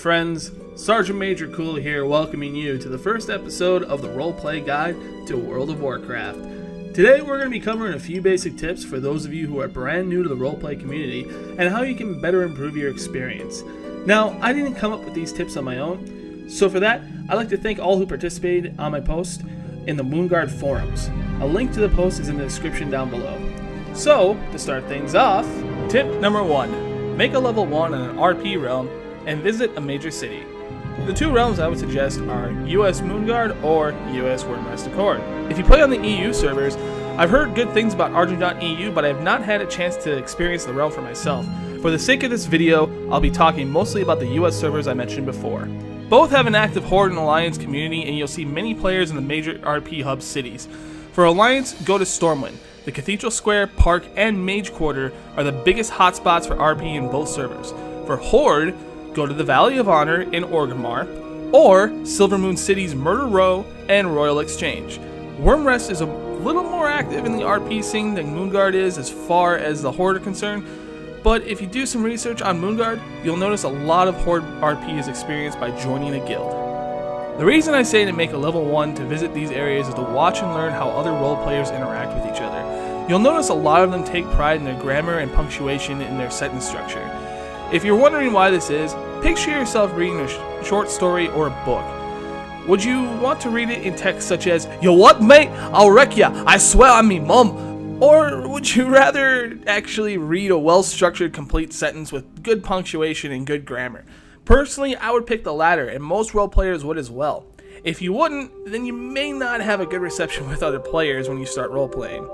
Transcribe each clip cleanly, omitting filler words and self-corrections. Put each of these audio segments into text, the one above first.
friends, SgtMajorCool here, welcoming you to the first episode of the RolePlay Guide to World of Warcraft. Today we're going to be covering a few basic tips for those of you who are brand new to the roleplay community and how you can better improve your experience. Now, I didn't come up with these tips on my own, so for that, I'd like to thank all who participated on my post in the Moonguard forums. A link to the post is in the description down below. So, to start things off, tip number 1. Make a level 1 on an RP realm and visit a major city. The two realms I would suggest are US Moonguard or US Wordmaster Accord. If you play on the EU servers, I've heard good things about Argent.eu, but I have not had a chance to experience the realm for myself. For the sake of this video, I'll be talking mostly about the US servers I mentioned before. Both have an active Horde and Alliance community, and you'll see many players in the major RP hub cities. For Alliance, go to Stormwind. The Cathedral Square, Park, and Mage Quarter are the biggest hotspots for RP in both servers. For Horde, go to the Valley of Honor in Orgrimmar, or Silvermoon City's Murder Row and Royal Exchange. Wyrmrest is a little more active in the RP scene than Moonguard is as far as the Horde are concerned, but if you do some research on Moonguard, you'll notice a lot of Horde RP is experienced by joining a guild. The reason I say to make a level 1 to visit these areas is to watch and learn how other role players interact with each other. You'll notice a lot of them take pride in their grammar and punctuation in their sentence structure. If you're wondering why this is, picture yourself reading a short story or a book. Would you want to read it in text such as, "Yo what mate, I'll wreck ya, I swear on me mum"? Or would you rather actually read a well-structured complete sentence with good punctuation and good grammar? Personally, I would pick the latter, and most role players would as well. If you wouldn't, then you may not have a good reception with other players when you start role-playing.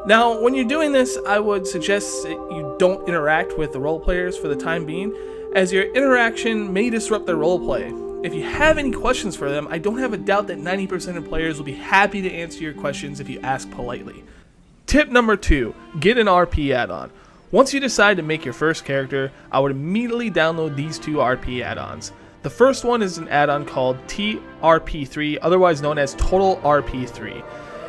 Now, when you're doing this, I would suggest that you don't interact with the role players for the time being, as your interaction may disrupt their roleplay. If you have any questions for them, I don't have a doubt that 90% of players will be happy to answer your questions if you ask politely. Tip number 2, get an RP add-on. Once you decide to make your first character, I would immediately download these two RP add-ons. The first one is an add-on called TRP3, otherwise known as Total RP3.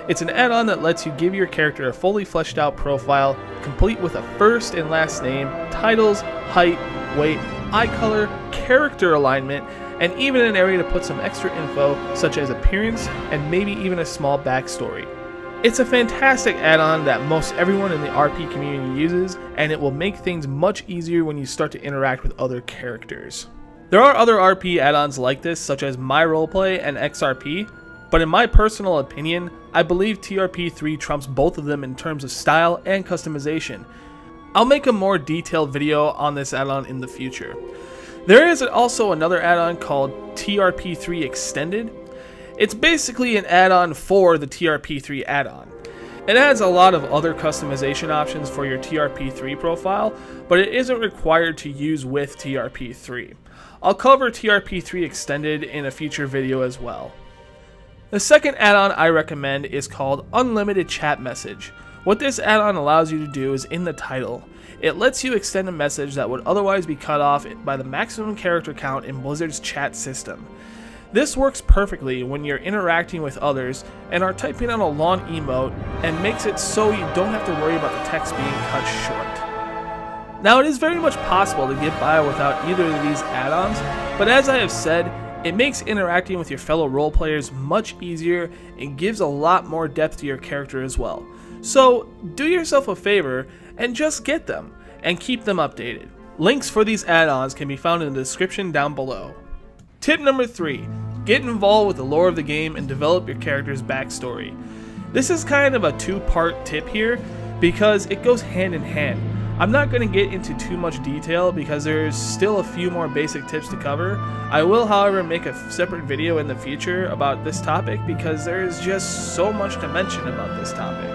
It's an add-on that lets you give your character a fully fleshed out profile, complete with a first and last name, titles, height, weight, eye color, character alignment, and even an area to put some extra info such as appearance and maybe even a small backstory. It's a fantastic add-on that most everyone in the RP community uses, and it will make things much easier when you start to interact with other characters. There are other RP add-ons like this, such as My Roleplay and XRP, but in my personal opinion, I believe TRP3 trumps both of them in terms of style and customization. I'll make a more detailed video on this add-on in the future. There is also another add-on called TRP3 Extended. It's basically an add-on for the TRP3 add-on. It adds a lot of other customization options for your TRP3 profile, but it isn't required to use with TRP3. I'll cover TRP3 Extended in a future video as well. The second add-on I recommend is called Unlimited Chat Message. What this add-on allows you to do is in the title. It lets you extend a message that would otherwise be cut off by the maximum character count in Blizzard's chat system. This works perfectly when you're interacting with others and are typing out a long emote, and makes it so you don't have to worry about the text being cut short. Now, it is very much possible to get by without either of these add-ons, but as I have said, it makes interacting with your fellow role players much easier and gives a lot more depth to your character as well. So do yourself a favor and just get them and keep them updated. Links for these add-ons can be found in the description down below. Tip number 3, get involved with the lore of the game and develop your character's backstory. This is kind of a two-part tip here because it goes hand in hand. I'm not going to get into too much detail because there's still a few more basic tips to cover. I will, however, make a separate video in the future about this topic because there's just so much to mention about this topic.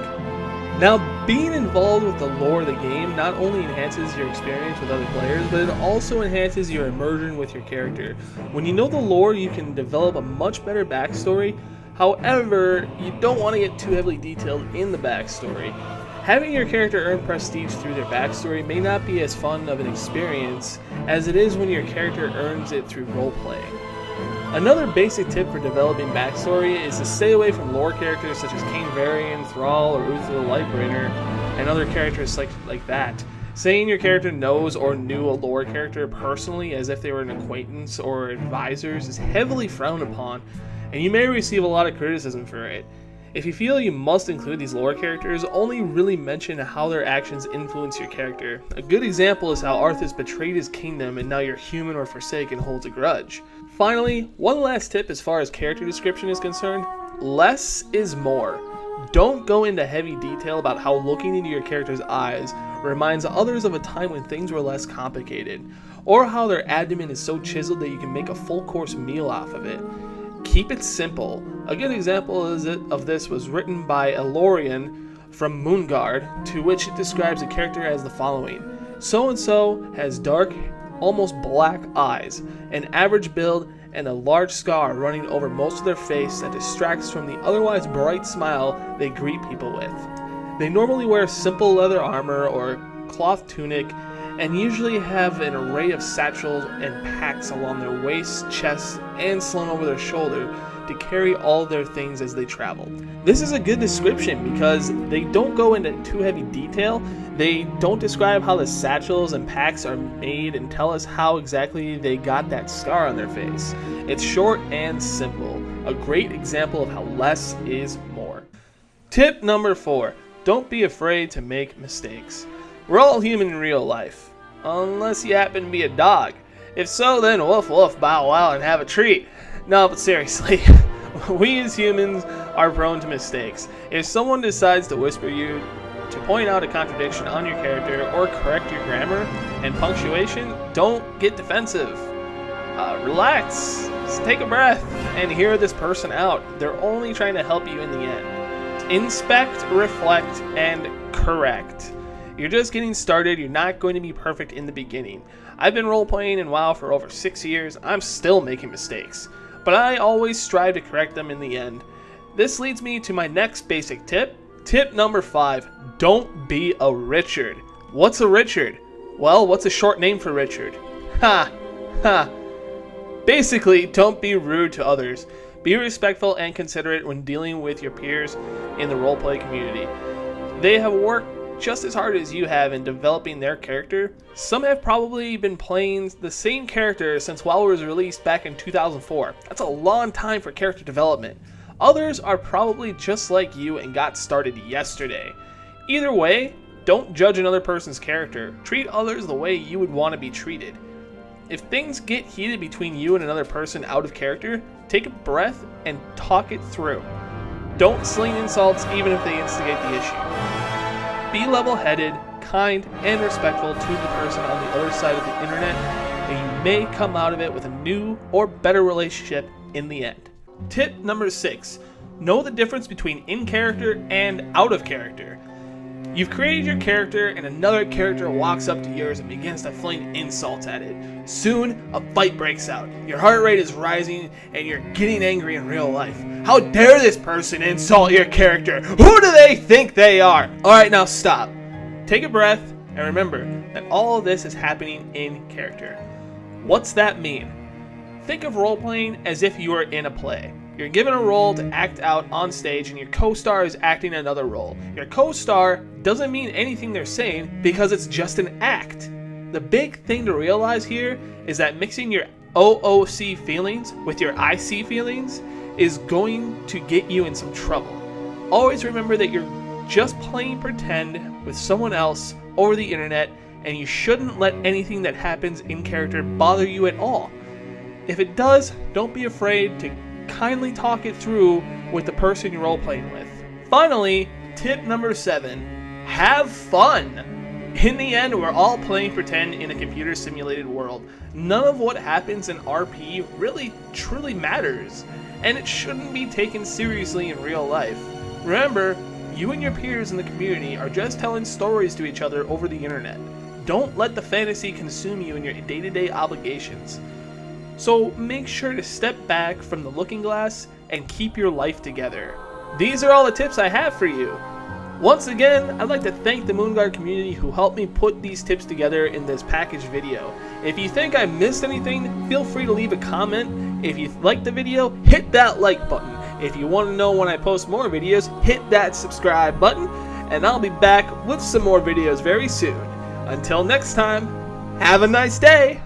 Now, being involved with the lore of the game not only enhances your experience with other players, but it also enhances your immersion with your character. When you know the lore, you can develop a much better backstory. However, you don't want to get too heavily detailed in the backstory. Having your character earn prestige through their backstory may not be as fun of an experience as it is when your character earns it through roleplay. Another basic tip for developing backstory is to stay away from lore characters such as King Varian, Thrall, or Uther the Lightbringer, and other characters like that. Saying your character knows or knew a lore character personally as if they were an acquaintance or advisors is heavily frowned upon, and you may receive a lot of criticism for it. If you feel you must include these lore characters, only really mention how their actions influence your character. A good example is how Arthas betrayed his kingdom and now you're human or forsaken holds a grudge. Finally, one last tip as far as character description is concerned: less is more. Don't go into heavy detail about how looking into your character's eyes reminds others of a time when things were less complicated, or how their abdomen is so chiseled that you can make a full course meal off of it. Keep it simple. A good example of this was written by Elorian from Moonguard, to which it describes a character as the following: so-and-so has dark, almost black eyes, an average build, and a large scar running over most of their face that distracts from the otherwise bright smile they greet people with. They normally wear simple leather armor or cloth tunic, and usually have an array of satchels and packs along their waist, chest, and slung over their shoulder to carry all their things as they travel. This is a good description because they don't go into too heavy detail. They don't describe how the satchels and packs are made and tell us how exactly they got that scar on their face. It's short and simple. A great example of how less is more. Tip number 4. Don't be afraid to make mistakes. We're all human in real life, unless you happen to be a dog. If so, then woof woof, bow wow, and have a treat. No, but seriously, we as humans are prone to mistakes. If someone decides to whisper you, to point out a contradiction on your character, or correct your grammar and punctuation, don't get defensive. Relax, just take a breath, and hear this person out. They're only trying to help you in the end. Inspect, reflect, and correct. You're just getting started. You're not going to be perfect in the beginning. I've been role-playing in WoW for over 6 years. I'm still making mistakes, but I always strive to correct them in the end. This leads me to my next basic tip. Tip number 5, don't be a Richard. What's a Richard? Well, what's a short name for Richard? Ha. Basically, don't be rude to others. Be respectful and considerate when dealing with your peers in the roleplay community. They have worked just as hard as you have in developing their character. Some have probably been playing the same character since WoW was released back in 2004. That's a long time for character development. Others are probably just like you and got started yesterday. Either way, don't judge another person's character. Treat others the way you would want to be treated. If things get heated between you and another person out of character, take a breath and talk it through. Don't sling insults even if they instigate the issue. Be level-headed, kind, and respectful to the person on the other side of the internet, and you may come out of it with a new or better relationship in the end. Tip number 6. Know the difference between in character and out of character. You've created your character and another character walks up to yours and begins to fling insults at it. Soon, a fight breaks out. Your heart rate is rising and you're getting angry in real life. How dare this person insult your character? Who do they think they are? Alright, now stop. Take a breath and remember that all of this is happening in character. What's that mean? Think of role-playing as if you are in a play. You're given a role to act out on stage and your co-star is acting another role. Your co-star doesn't mean anything they're saying because it's just an act. The big thing to realize here is that mixing your OOC feelings with your IC feelings is going to get you in some trouble. Always remember that you're just playing pretend with someone else over the internet, and you shouldn't let anything that happens in character bother you at all. If it does, don't be afraid to kindly talk it through with the person you're role-playing with. Finally, tip number 7, have fun! In the end, we're all playing pretend in a computer simulated world. None of what happens in RP really truly matters, and it shouldn't be taken seriously in real life. Remember, you and your peers in the community are just telling stories to each other over the internet. Don't let the fantasy consume you in your day-to-day obligations. So make sure to step back from the looking glass and keep your life together. These are all the tips I have for you. Once again, I'd like to thank the Moonguard community who helped me put these tips together in this package video. If you think I missed anything, feel free to leave a comment. If you liked the video, hit that like button. If you want to know when I post more videos, hit that subscribe button, and I'll be back with some more videos very soon. Until next time, have a nice day!